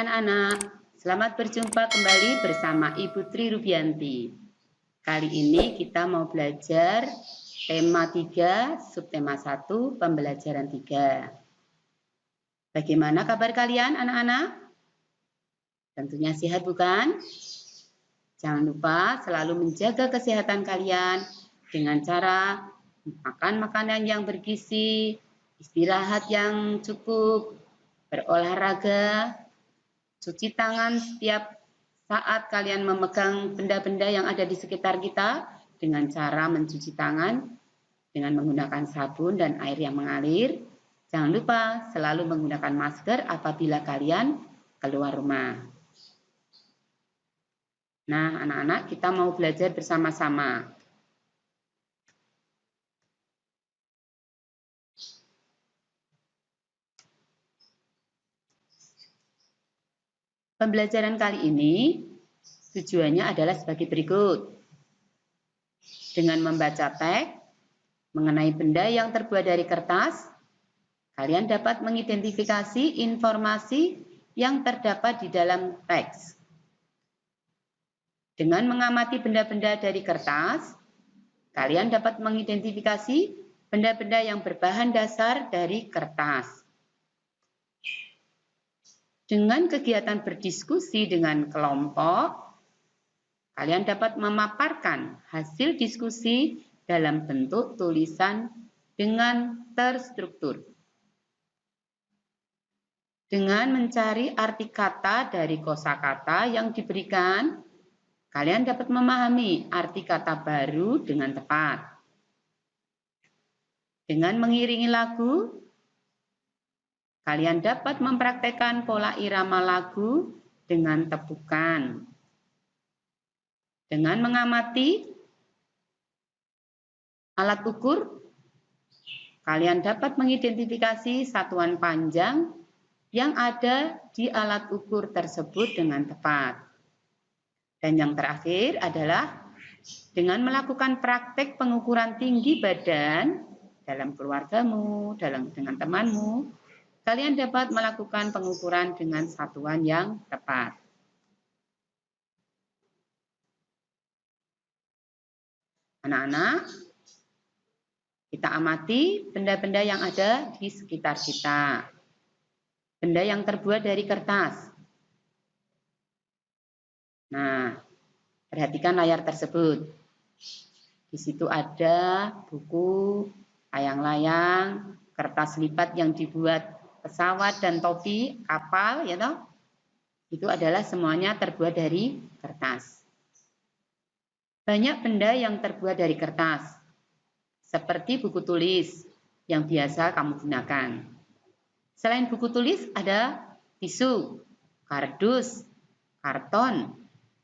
anak-anak, selamat berjumpa kembali bersama Ibu Tri Rubianti. Kali ini kita mau belajar tema 3, subtema 1, pembelajaran 3. Bagaimana kabar kalian anak-anak? Tentunya sehat bukan? Jangan lupa selalu menjaga kesehatan kalian dengan cara makan makanan yang bergizi, istirahat yang cukup, berolahraga, cuci tangan setiap saat kalian memegang benda-benda yang ada di sekitar kita dengan cara mencuci tangan dengan menggunakan sabun dan air yang mengalir. Jangan lupa selalu menggunakan masker apabila kalian keluar rumah. Nah, anak-anak, kita mau belajar bersama-sama. Pembelajaran kali ini tujuannya adalah sebagai berikut. Dengan membaca teks mengenai benda yang terbuat dari kertas, kalian dapat mengidentifikasi informasi yang terdapat di dalam teks. Dengan mengamati benda-benda dari kertas, kalian dapat mengidentifikasi benda-benda yang berbahan dasar dari kertas. Dengan kegiatan berdiskusi dengan kelompok, kalian dapat memaparkan hasil diskusi dalam bentuk tulisan dengan terstruktur. Dengan mencari arti kata dari kosakata yang diberikan, kalian dapat memahami arti kata baru dengan tepat. Dengan mengiringi lagu, kalian dapat mempraktekkan pola irama lagu dengan tepukan. Dengan mengamati alat ukur, kalian dapat mengidentifikasi satuan panjang yang ada di alat ukur tersebut dengan tepat. Dan yang terakhir adalah dengan melakukan praktek pengukuran tinggi badan dalam keluargamu, dengan temanmu, kalian dapat melakukan pengukuran dengan satuan yang tepat. Anak-anak, kita amati benda-benda yang ada di sekitar kita. Benda yang terbuat dari kertas. Nah, perhatikan layar tersebut. Di situ ada buku, layang-layang, kertas lipat yang dibuat pesawat dan topi, kapal, ya toh? Itu adalah semuanya terbuat dari kertas. Banyak benda yang terbuat dari kertas, seperti buku tulis yang biasa kamu gunakan. Selain buku tulis ada tisu, kardus, karton,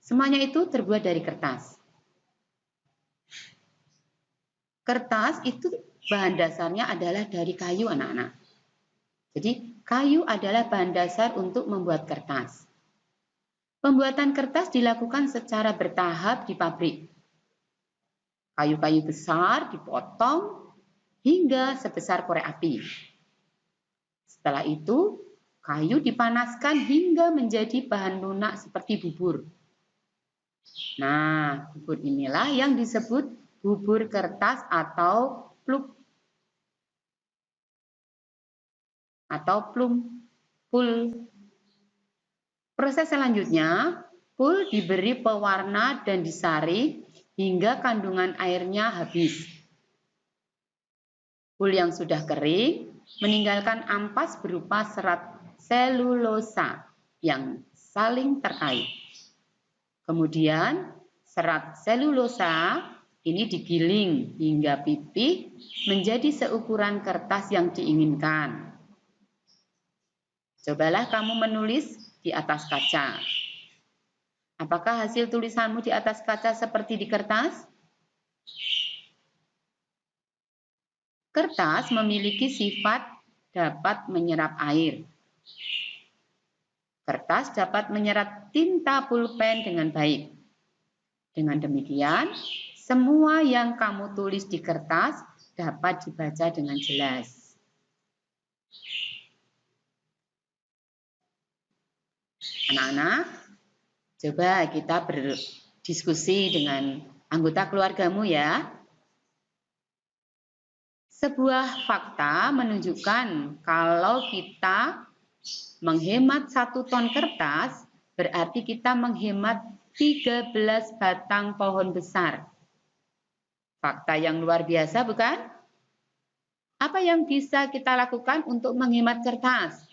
semuanya itu terbuat dari kertas. Kertas itu bahan dasarnya adalah dari kayu anak-anak. Jadi kayu adalah bahan dasar untuk membuat kertas. Pembuatan kertas dilakukan secara bertahap di pabrik. Kayu-kayu besar dipotong hingga sebesar korek api. Setelah itu, kayu dipanaskan hingga menjadi bahan lunak seperti bubur. Nah, bubur inilah yang disebut bubur kertas atau pulp. Proses selanjutnya, pul diberi pewarna dan disaring hingga kandungan airnya habis. Pul yang sudah kering meninggalkan ampas berupa serat selulosa yang saling terkait. Kemudian serat selulosa ini digiling hingga pipih menjadi seukuran kertas yang diinginkan. Cobalah kamu menulis di atas kaca. Apakah hasil tulisanmu di atas kaca seperti di kertas? Kertas memiliki sifat dapat menyerap air. Kertas dapat menyerap tinta pulpen dengan baik. Dengan demikian, semua yang kamu tulis di kertas dapat dibaca dengan jelas. Anak-anak, coba kita berdiskusi dengan anggota keluargamu ya. Sebuah fakta menunjukkan kalau kita menghemat 1 ton kertas, berarti kita menghemat 13 batang pohon besar. Fakta yang luar biasa, bukan? Apa yang bisa kita lakukan untuk menghemat kertas?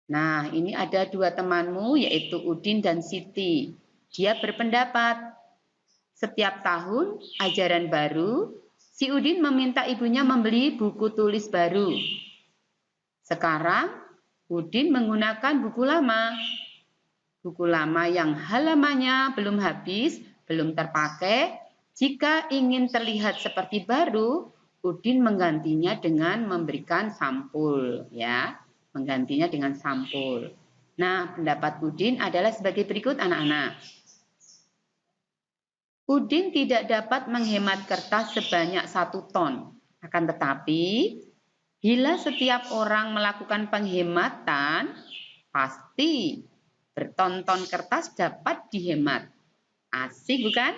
Nah, ini ada 2 temanmu, yaitu Udin dan Siti. Dia berpendapat, setiap tahun ajaran baru, si Udin meminta ibunya membeli buku tulis baru. Sekarang, Udin menggunakan buku lama. Buku lama yang halamannya belum habis, belum terpakai. Jika ingin terlihat seperti baru, Udin menggantinya dengan memberikan sampul, ya. Menggantinya dengan sampul. Nah, pendapat Udin adalah sebagai berikut, anak-anak. Udin tidak dapat menghemat kertas sebanyak 1 ton. Akan tetapi, bila setiap orang melakukan penghematan, pasti berton-ton kertas dapat dihemat. Asik bukan?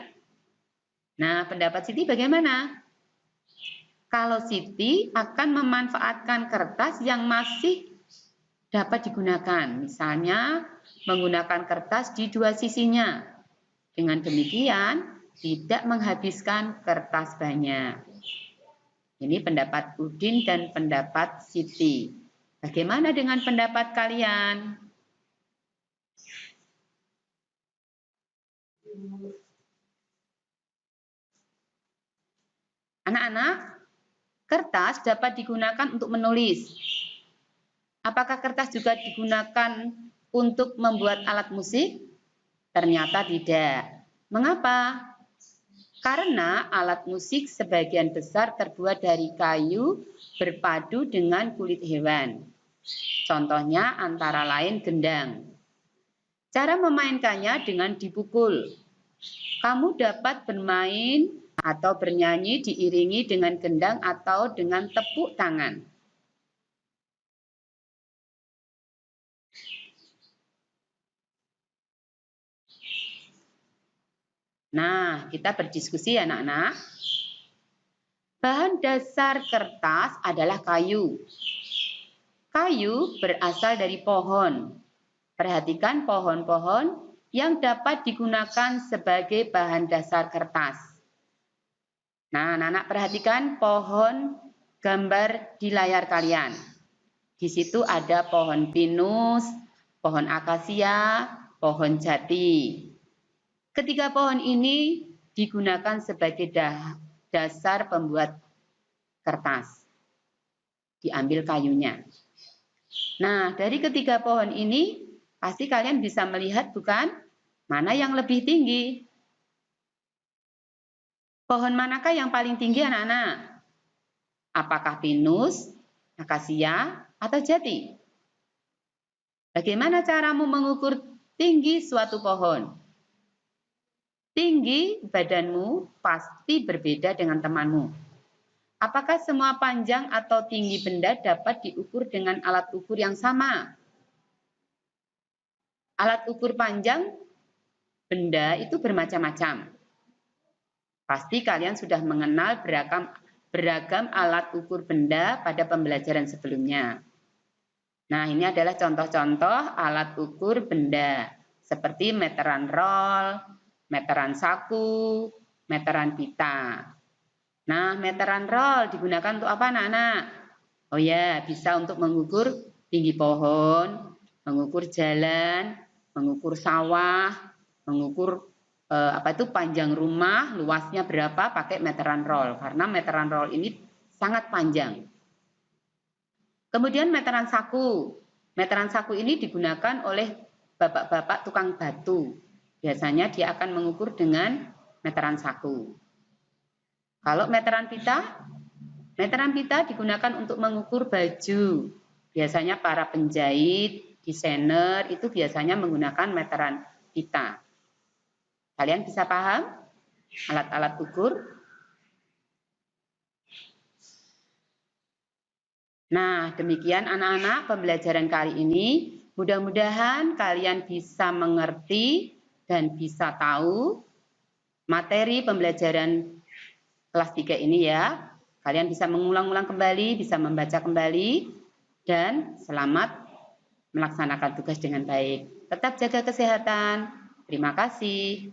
Nah, pendapat Siti bagaimana? Kalau Siti akan memanfaatkan kertas yang masih dapat digunakan. Misalnya, menggunakan kertas di 2 sisinya. Dengan demikian, tidak menghabiskan kertas banyak. Ini pendapat Udin dan pendapat Siti. Bagaimana dengan pendapat kalian? Anak-anak, kertas dapat digunakan untuk menulis. Apakah kertas juga digunakan untuk membuat alat musik? Ternyata tidak. Mengapa? Karena alat musik sebagian besar terbuat dari kayu berpadu dengan kulit hewan. Contohnya antara lain gendang. Cara memainkannya dengan dipukul. Kamu dapat bermain atau bernyanyi diiringi dengan gendang atau dengan tepuk tangan. Nah, kita berdiskusi ya anak-anak. Bahan dasar kertas adalah kayu. Kayu berasal dari pohon. Perhatikan pohon-pohon yang dapat digunakan sebagai bahan dasar kertas. Nah, anak-anak perhatikan pohon gambar di layar kalian. Di situ ada pohon pinus, pohon akasia, pohon jati. Ketiga pohon ini digunakan sebagai dasar pembuat kertas. Diambil kayunya. Nah, dari ketiga pohon ini, pasti kalian bisa melihat bukan? Mana yang lebih tinggi? Pohon manakah yang paling tinggi anak-anak? Apakah pinus, akasia, atau jati? Bagaimana caramu mengukur tinggi suatu pohon? Tinggi badanmu pasti berbeda dengan temanmu. Apakah semua panjang atau tinggi benda dapat diukur dengan alat ukur yang sama? Alat ukur panjang benda itu bermacam-macam. Pasti kalian sudah mengenal beragam alat ukur benda pada pembelajaran sebelumnya. Nah, ini adalah contoh-contoh alat ukur benda, seperti meteran roll, meteran saku, meteran pita. Nah, meteran roll digunakan untuk apa anak-anak? Oh ya, bisa untuk mengukur tinggi pohon, mengukur jalan, mengukur sawah, mengukur panjang rumah, luasnya berapa pakai meteran roll. Karena meteran roll ini sangat panjang. Kemudian meteran saku. Meteran saku ini digunakan oleh bapak-bapak tukang batu. Biasanya dia akan mengukur dengan meteran saku. Kalau meteran pita digunakan untuk mengukur baju. Biasanya para penjahit, desainer itu biasanya menggunakan meteran pita. Kalian bisa paham alat-alat ukur? Nah, demikian anak-anak pembelajaran kali ini. Mudah-mudahan kalian bisa mengerti dan bisa tahu materi pembelajaran kelas 3 ini ya. Kalian bisa mengulang-ulang kembali, bisa membaca kembali, dan selamat melaksanakan tugas dengan baik. Tetap jaga kesehatan. Terima kasih.